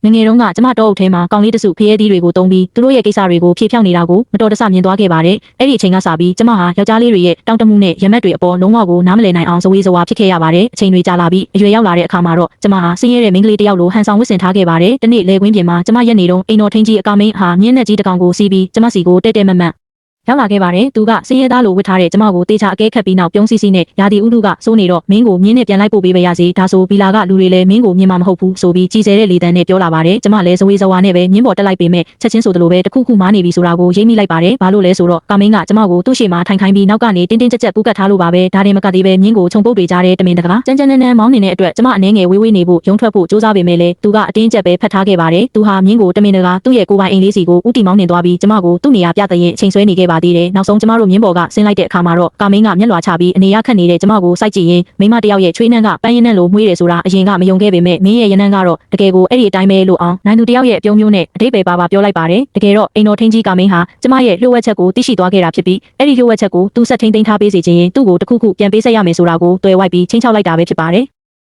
ငငယ်တုန်းကကျမတော့အုပ်ထဲမှာကောင်လေးတစုဖျဲသီးတွေကိုတုံးပြီးသူတို့ရဲ့ကိစ္စတွေကိုဖြေဖြောက်နေတာကိုမတော်တဆမြင်သွားခဲ့ပါတယ်။အဲ့ဒီအချိန်ကစပြီးကျမဟာယောက်ျားလေးတွေရဲ့တောင်းတမှုနဲ့ရမက်တွေအပေါ်လုံးဝကိုနားမလည်နိုင်အောင်ဇဝေးဇဝါဖြစ်ခဲ့ရပါတယ်။အချိန်တွေကြာလာပြီးအရွယ်ရောက်လာတဲ့အခါမှာတော့ကျမဟာဆင်းရဲတဲ့မိန်းကလေးတစ်ယောက်လိုဟန်ဆောင်ဝတ်ဆင်ထားခဲ့ပါတယ်။တနေ့လေကွင်းပြင်မှာကျမရက်နေတော့အိမ်တော်ထင်းကြီးအကောင်မင်းဟာမြင်းနဲ့ကြီးတစ်ကောင်ကိုစီးပြီးကျမစီကိုတဲ့တဲ့မတ်ရောက်လာခဲ့ပါတယ်။သူကဆင်းရဲသားလိုဝတ်ထားတဲ့ကျမကိုတေချာအကဲခတ်ပြီးနောက်ပြုံးစီစီနဲ့ရာသီဥတုကစိုးနေတော့မင်းကိုမြင်းနဲ့ပြန်လိုက်ပို့ပေးပါရစေ။ဒါဆိုဘီလာကလူတွေလည်းမင်းကိုမြင်မှာမဟုတ်ဘူးဆိုပြီးကြည်စဲတဲ့လေတံနဲ့ပြောလာပါတယ်။ကျမလည်းဇဝေဇဝါနဲ့ပဲမြင်းပေါ်တက်လိုက်ပေမဲ့ချက်ချင်းဆိုသလိုပဲတခုခုမားနေပြီဆိုတာကိုရိပ်မိလိုက်ပါတယ်။ဘာလို့လဲဆိုတော့ကာမင်းကကျမကိုသူ့ရှေ့မှာထိုင်ခိုင်းပြီးနောက်ကနေတင်းတင်းကြပ်ကြပ်ပူးကတ်ထားလို့ပါပဲ။ဒါတင်မကသေးပဲမြင်းကိုခြုံပုတ်တွေကြားတဲ့တမင်တကာကြမ်းကြမ်းနန်းမောင်းနေတဲ့အတွက်ကျမအနေငယ်ဝေးနေဖို့ရုံထွက်ဖို့စူးစမ်းပေမဲ့လည်းသူကအတင်းကျပ်ပဲဖတ်ထားခဲ့ပါတယ်။သူဟာမြင်းကိုတမင်တကာသူ့ရဲ့ကိုယ်ပိုင်အိမ်လေးစီကိုဥတီမောင်းနေသွားပြီးကျမကိုသူ့နေရာပြတဲ့ရင်အချိန်ဆွဲနေခဲ့ပါသေးတယ်။နောက်ဆုံးကျမတို့မြင်းပေါ်ကဆင်းလိုက်တဲ့အခါမှာတော့ကာမင်းကမျက်လွှာချပြီးအနေရခတ်နေတဲ့ကျမကိုစိုက်ကြည့်ရင်မိမတယောက်ရဲ့ချွေးနှံ့ကပန်းရင်းနှံ့လိုမွေးတယ်ဆိုတာအရင်ကမယုံခဲ့ပေမဲ့မင်းရဲ့ရနံ့ကတော့တကယ်ကိုအဲ့ဒီအတိုင်းပဲလို့အောင်နိုင်သူတယောက်ရဲ့ပြုံးမျိုးနဲ့အတိတ်ပဲပါပြောလိုက်ပါတယ်။တကယ်တော့အိမ်တော်ထင်းကြီးကာမင်းဟာကျမရဲ့လှုပ်ဝက်ချက်ကိုသိရှိသွားခဲ့တာဖြစ်ပြီးအဲ့ဒီလှုပ်ဝက်ချက်ကိုသူဆက်ထိန်သိမ်းထားပေးစေခြင်းရင်သူ့ကိုတခုခုပြန်ပေးဆက်ရမယ်ဆိုတာကိုတွေ့ဝိုက်ပြီးချင်းချောက်လိုက်တာပဲဖြစ်ပါတယ်